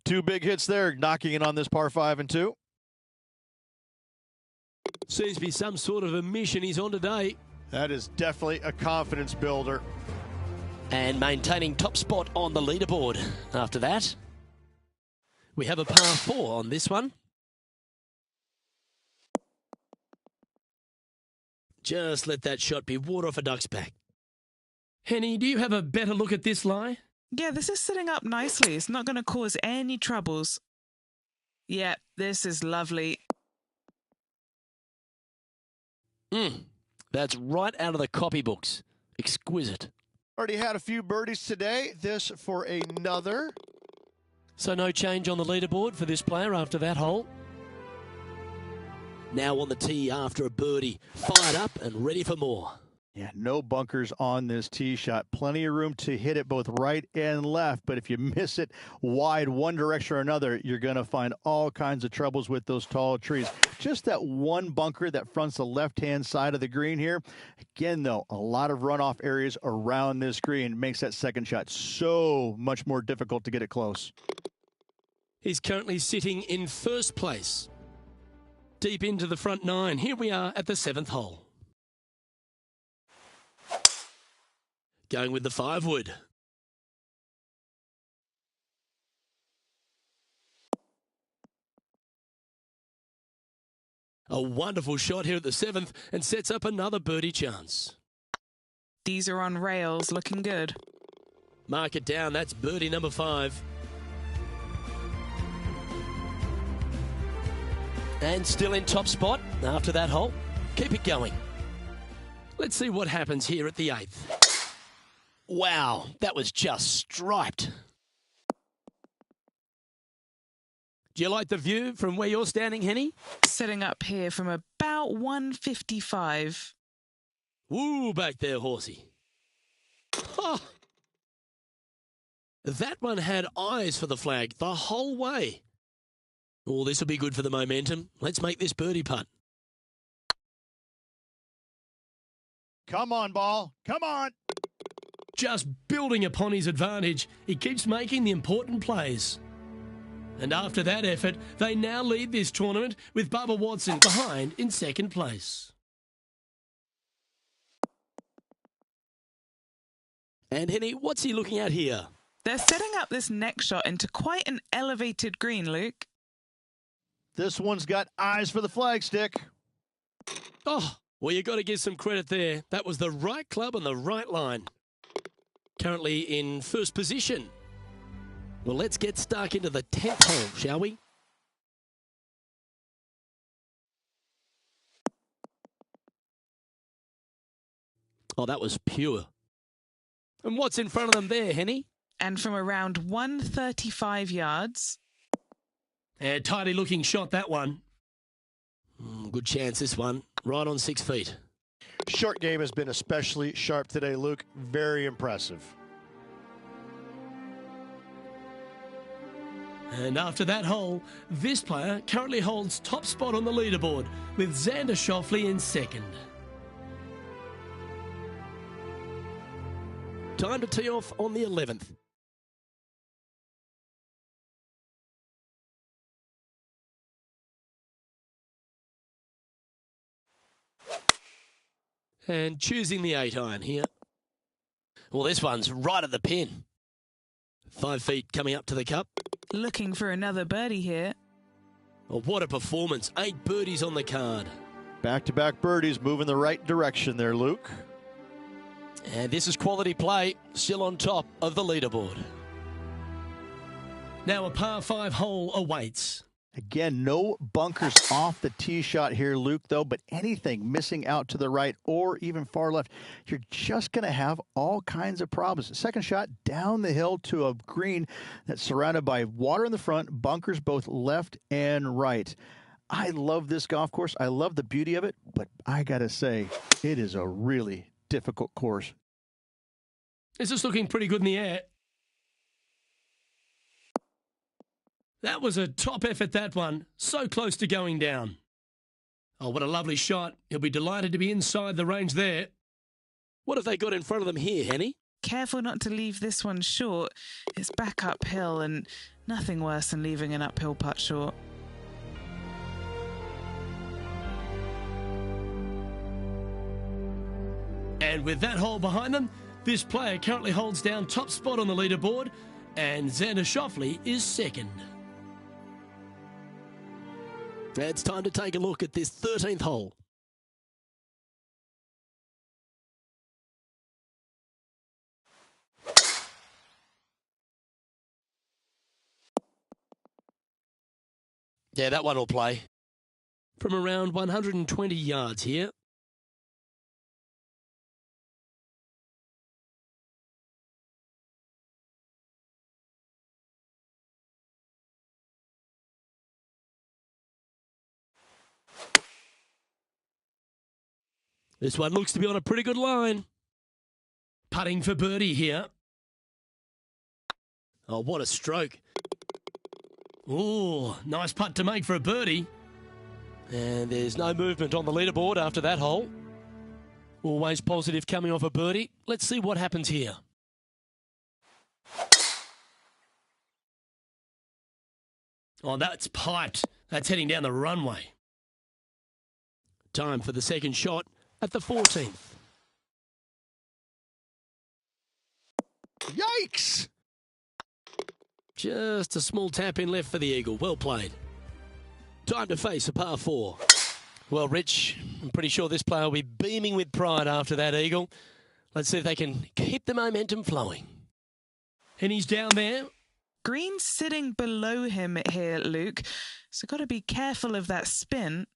2 big hits there, knocking in on this par 5 and 2. Seems to be some sort of a mission he's on today. That is definitely a confidence builder. And maintaining top spot on the leaderboard after that. We have a par 4 on this one. Just let that shot be water off a duck's back. Henny, do you have a better look at this lie? Yeah, this is sitting up nicely. It's not going to cause any troubles. Yeah, this is lovely. That's right out of the copybooks. Exquisite. Already had a few birdies today. This for another. So no change on the leaderboard for this player after that hole. Now on the tee after a birdie. Fired up and ready for more. Yeah, no bunkers on this tee shot. Plenty of room to hit it both right and left. But if you miss it wide one direction or another, you're going to find all kinds of troubles with those tall trees. Just that one bunker that fronts the left-hand side of the green here. Again, though, a lot of runoff areas around this green makes that second shot so much more difficult to get it close. He's currently sitting in first place. Deep into the front 9. Here we are at the 7th hole. Going with the 5-wood. A wonderful shot here at the 7th and sets up another birdie chance. These are on rails, looking good. Mark it down, that's birdie number 5. And still in top spot after that hole. Keep it going. Let's see what happens here at the 8th. Wow, that was just striped. Do you like the view from where you're standing, Henny? Sitting up here from about 155. Woo, back there, horsey. Oh. That one had eyes for the flag the whole way. Oh, this will be good for the momentum. Let's make this birdie putt. Come on, ball. Come on. Just building upon his advantage, he keeps making the important plays. And after that effort, they now lead this tournament with Bubba Watson behind in second place. And Henny, what's he looking at here? They're setting up this next shot into quite an elevated green, Luke. This one's got eyes for the flagstick. Oh, well, you got to give some credit there. That was the right club on the right line. Currently in first position. Well, let's get stuck into the 10th hole, shall we? Oh, that was pure. And what's in front of them there, Henny? And from around 135 yards. A tidy looking shot, that one. Good chance, this one. Right on 6 feet. Short game has been especially sharp today, Luke. Very impressive. And after that hole, this player currently holds top spot on the leaderboard with Xander Schauffele in second. Time to tee off on the 11th. And choosing the 8-iron here. Well, this one's right at the pin. 5 feet coming up to the cup. Looking for another birdie here. Oh, what a performance. 8 birdies on the card. Back-to-back birdies moving the right direction there, Luke. And this is quality play, still on top of the leaderboard. Now a par 5 hole awaits. Again, no bunkers off the tee shot here, Luke, though, but anything missing out to the right or even far left, you're just going to have all kinds of problems. Second shot down the hill to a green that's surrounded by water in the front, bunkers both left and right. I love this golf course. I love the beauty of it, but I got to say, it is a really difficult course. This is looking pretty good in the air. That was a top effort, that one. So close to going down. Oh, what a lovely shot. He'll be delighted to be inside the range there. What have they got in front of them here, Henny? Careful not to leave this one short. It's back uphill and nothing worse than leaving an uphill putt short. And with that hole behind them, this player currently holds down top spot on the leaderboard, and Xander Schauffele is second. It's time to take a look at this 13th hole. Yeah, that one will play. From around 120 yards here. This one looks to be on a pretty good line. Putting for birdie here. Oh, what a stroke. Ooh, nice putt to make for a birdie. And there's no movement on the leaderboard after that hole. Always positive coming off a birdie. Let's see what happens here. Oh, that's piped. That's heading down the runway. Time for the second shot at the 14th. Yikes! Just a small tap in left for the eagle. Well played. Time to face a par 4. Well, Rich, I'm pretty sure this player will be beaming with pride after that eagle. Let's see if they can keep the momentum flowing. And he's down there. Green's sitting below him here, Luke, so got to be careful of that spin.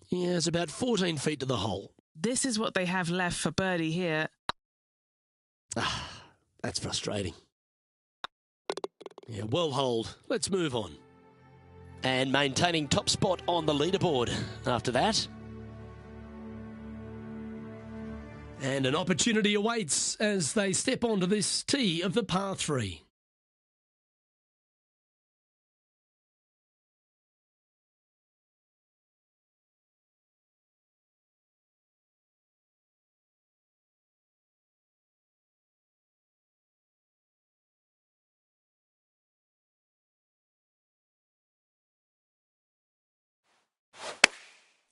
Yeah, it's about 14 feet to the hole. This is what they have left for birdie here. That's frustrating. Yeah, well hold. Let's move on. And maintaining top spot on the leaderboard after that. And an opportunity awaits as they step onto this tee of the par 3.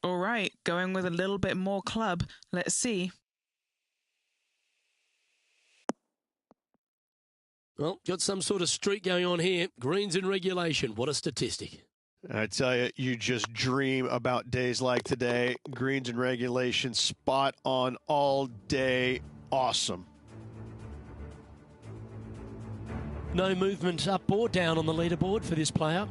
All right, going with a little bit more club. Let's see. Well, got some sort of streak going on here. Greens in regulation. What a statistic. I tell you, you just dream about days like today. Greens in regulation, spot on all day. Awesome. No movement up or down on the leaderboard for this player.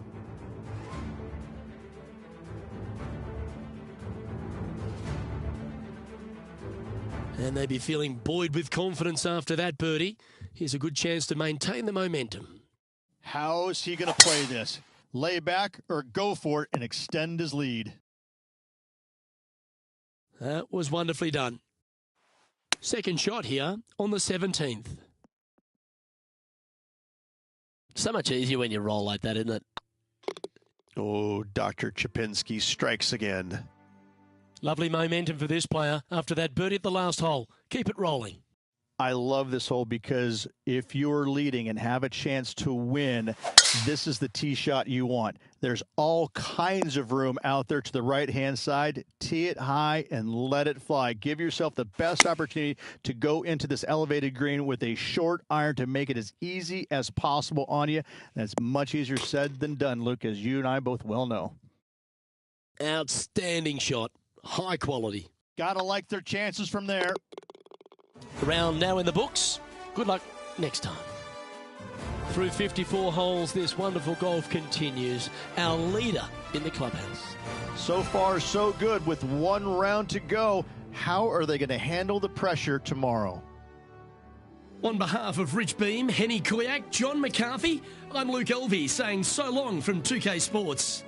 And they'd be feeling buoyed with confidence after that birdie. Here's a good chance to maintain the momentum. How is he going to play this? Lay back or go for it and extend his lead? That was wonderfully done. Second shot here on the 17th. So much easier when you roll like that, isn't it? Oh, Dr. Chapinski strikes again. Lovely momentum for this player after that birdie at the last hole. Keep it rolling. I love this hole because if you're leading and have a chance to win, this is the tee shot you want. There's all kinds of room out there to the right-hand side. Tee it high and let it fly. Give yourself the best opportunity to go into this elevated green with a short iron to make it as easy as possible on you. That's much easier said than done, Luke, as you and I both well know. Outstanding shot. High quality. Gotta like their chances from there. Round now in the books. Good luck next time. Through 54 holes, this wonderful golf continues. Our leader in the clubhouse. So far, so good with one round to go. How are they going to handle the pressure tomorrow? On behalf of Rich Beam, Henny Kuyak, John McCarthy, I'm Luke Elvey saying so long from 2K Sports.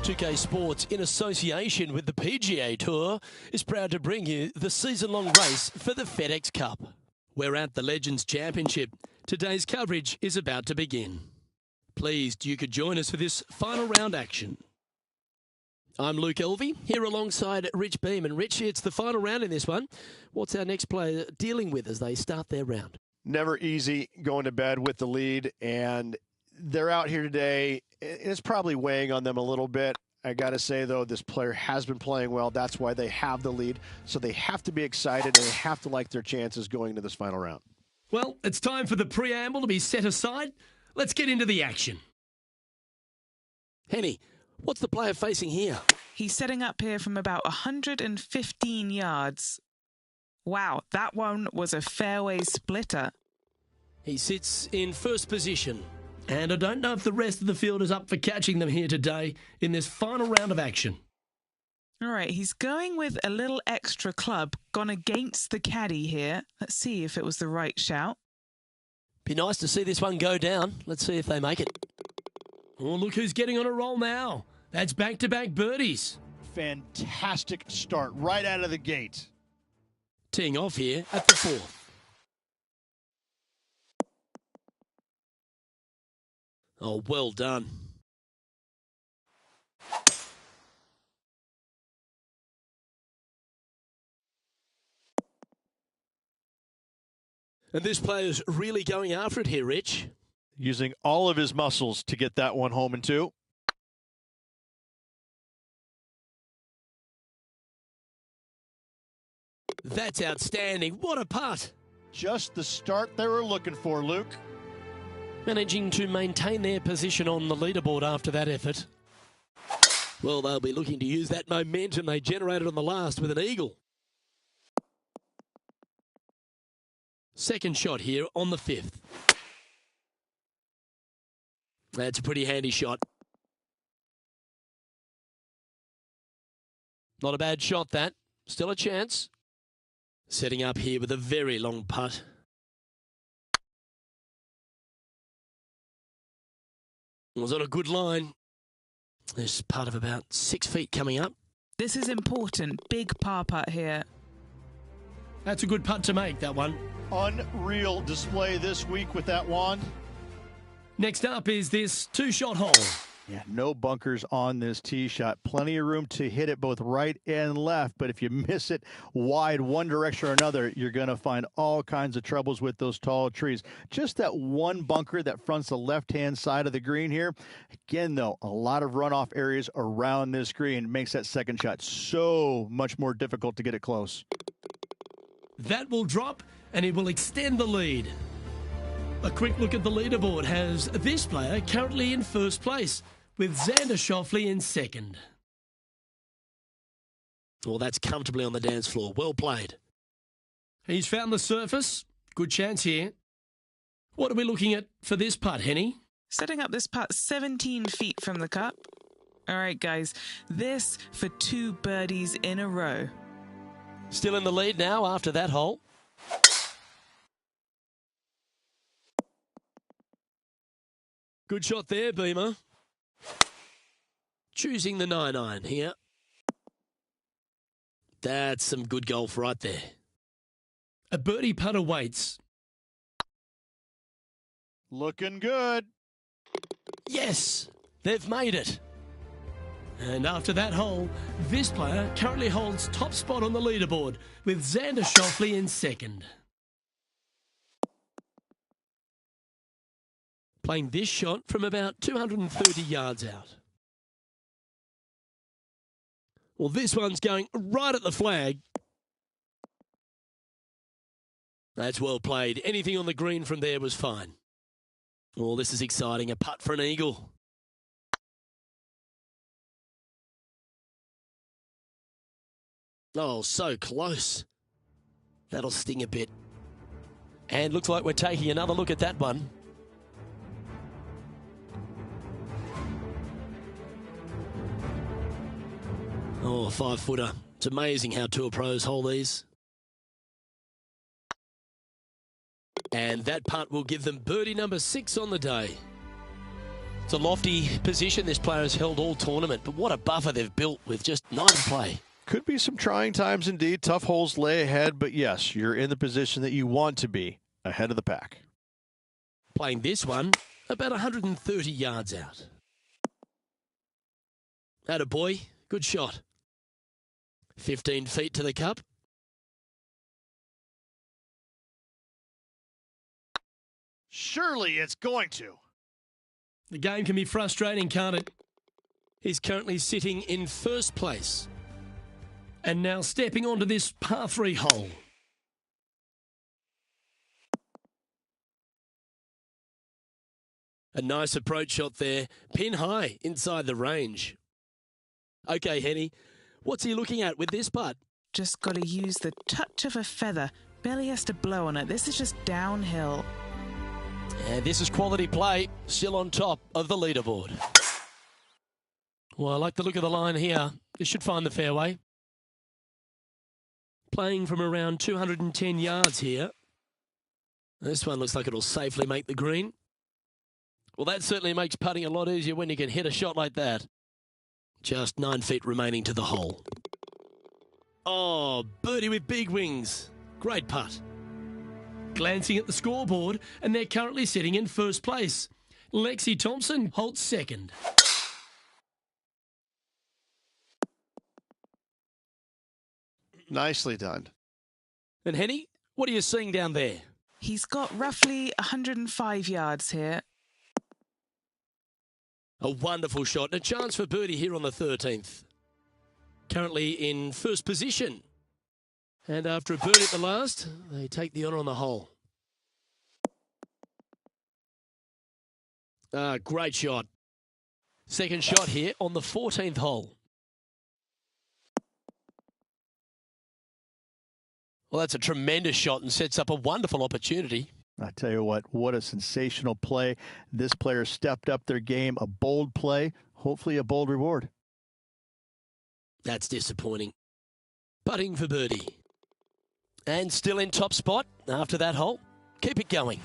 2K Sports, in association with the PGA Tour, is proud to bring you the season-long race for the FedEx Cup. We're at the Legends Championship. Today's coverage is about to begin. Pleased you could join us for this final round action. I'm Luke Elvey, here alongside Rich Beam. And Rich, it's the final round in this one. What's our next player dealing with as they start their round? Never easy going to bed with the lead, and they're out here today. It's probably weighing on them a little bit. I got to say, though, this player has been playing well. That's why they have the lead. So they have to be excited, and they have to like their chances going into this final round. Well, it's time for the preamble to be set aside. Let's get into the action. Henny, what's the player facing here? He's setting up here from about 115 yards. Wow, that one was a fairway splitter. He sits in first position. And I don't know if the rest of the field is up for catching them here today in this final round of action. All right, he's going with a little extra club, gone against the caddy here. Let's see if it was the right shout. Be nice to see this one go down. Let's see if they make it. Oh, look who's getting on a roll now. That's back-to-back birdies. Fantastic start right out of the gate. Teeing off here at the fourth. Oh, well done. And this player's really going after it here, Rich. Using all of his muscles to get that one home in two. That's outstanding. What a putt. Just the start they were looking for, Luke. Managing to maintain their position on the leaderboard after that effort. Well, they'll be looking to use that momentum they generated on the last with an eagle. Second shot here on the fifth. That's a pretty handy shot. Not a bad shot, that. Still a chance. Setting up here with a very long putt. Was on a good line. There's part of about 6 feet coming up. This is important. Big par putt here. That's a good putt to make, that one. Unreal display this week with that wand. Next up is this two-shot hole. Yeah, no bunkers on this tee shot. Plenty of room to hit it both right and left, but if you miss it wide one direction or another, you're going to find all kinds of troubles with those tall trees. Just that one bunker that fronts the left-hand side of the green here. Again, though, a lot of runoff areas around this green makes that second shot so much more difficult to get it close. That will drop, and it will extend the lead. A quick look at the leaderboard has this player currently in first place, with Xander Schauffele in second. Well, that's comfortably on the dance floor. Well played. He's found the surface. Good chance here. What are we looking at for this putt, Henny? Setting up this putt 17 feet from the cup. All right, guys, this for 2 birdies in a row. Still in the lead now after that hole. Good shot there, Beamer. Choosing the 9-iron here. That's some good golf right there. A birdie putt awaits. Looking good. Yes, they've made it. And after that hole, this player currently holds top spot on the leaderboard with Xander Schauffele in second. Playing this shot from about 230 yards out. Well, this one's going right at the flag. That's well played. Anything on the green from there was fine. Oh, this is exciting. A putt for an eagle. Oh, so close. That'll sting a bit. And looks like we're taking another look at that one. Oh, a 5-footer. It's amazing how tour pros hold these. And that putt will give them birdie number 6 on the day. It's a lofty position this player has held all tournament, but what a buffer they've built with just 9 to play. Could be some trying times indeed. Tough holes lay ahead, but yes, you're in the position that you want to be, ahead of the pack. Playing this one about 130 yards out. Atta boy, good shot. 15 feet to the cup. Surely it's going to. The game can be frustrating, can't it? He's currently sitting in first place. And now stepping onto this par 3 hole. A nice approach shot there. Pin high inside the range. Okay, Henny, what's he looking at with this putt? Just got to use the touch of a feather. Barely has to blow on it. This is just downhill. And this is quality play, still on top of the leaderboard. Well, I like the look of the line here. This should find the fairway. Playing from around 210 yards here. This one looks like it'll safely make the green. Well, that certainly makes putting a lot easier when you can hit a shot like that. Just 9 feet remaining to the hole. Oh, birdie with big wings. Great putt. Glancing at the scoreboard, and they're currently sitting in first place. Lexi Thompson holds second. Nicely done. And Henny, what are you seeing down there? He's got roughly 105 yards here. A wonderful shot and a chance for birdie here on the 13th. Currently in first position. And after a birdie at the last, they take the honour on the hole. Great shot. Second shot here on the 14th hole. Well, that's a tremendous shot and sets up a wonderful opportunity. I tell you what a sensational play. This player stepped up their game, a bold play, hopefully a bold reward. That's disappointing. Putting for birdie. And still in top spot after that hole. Keep it going.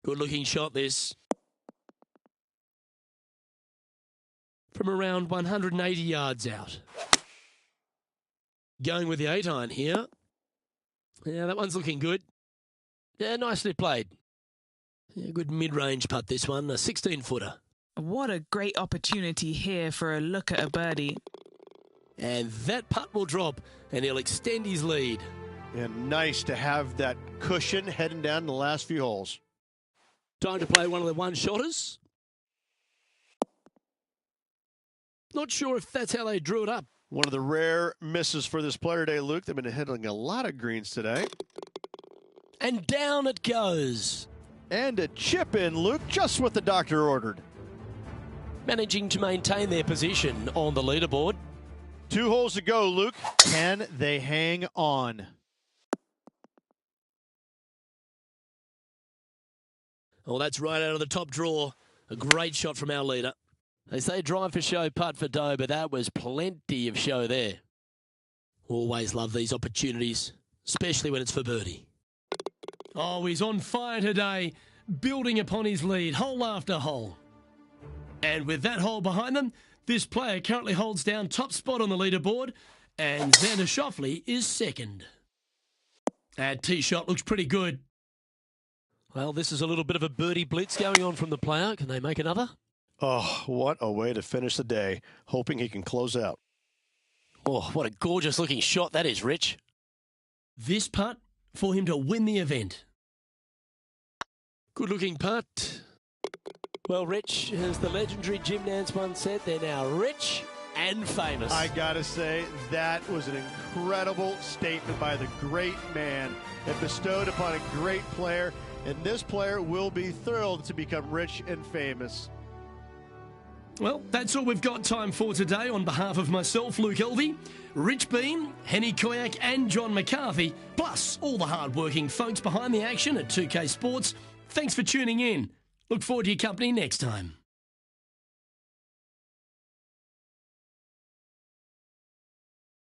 Good looking shot this. From around 180 yards out. Going with the 8-iron here. Yeah, that one's looking good. Yeah, nicely played. Yeah, good mid-range putt this one, a 16-footer. What a great opportunity here for a look at a birdie. And that putt will drop, and he'll extend his lead. And nice to have that cushion heading down the last few holes. Time to play one of the one-shotters. Not sure if that's how they drew it up. One of the rare misses for this player today, Luke. They've been hitting a lot of greens today. And down it goes. And a chip in, Luke, just what the doctor ordered. Managing to maintain their position on the leaderboard. 2 holes to go, Luke. Can they hang on? Well, that's right out of the top draw. A great shot from our leader. They say drive for show, putt for dough, but that was plenty of show there. Always love these opportunities, especially when it's for birdie. Oh, he's on fire today, building upon his lead, hole after hole. And with that hole behind them, this player currently holds down top spot on the leaderboard, and Xander Schauffele is second. That tee shot looks pretty good. Well, this is a little bit of a birdie blitz going on from the player. Can they make another? Oh, what a way to finish the day. Hoping he can close out. Oh, what a gorgeous looking shot that is, Rich. This putt for him to win the event. Good looking putt. Well, Rich, as the legendary Jim Nantz once said, they're now rich and famous. I gotta say, that was an incredible statement by the great man. It bestowed upon a great player, and this player will be thrilled to become rich and famous. Well, that's all we've got time for today. On behalf of myself, Luke Elvey, Rich Bean, Henny Koyak and John McCarthy, plus all the hard-working folks behind the action at 2K Sports, thanks for tuning in. Look forward to your company next time.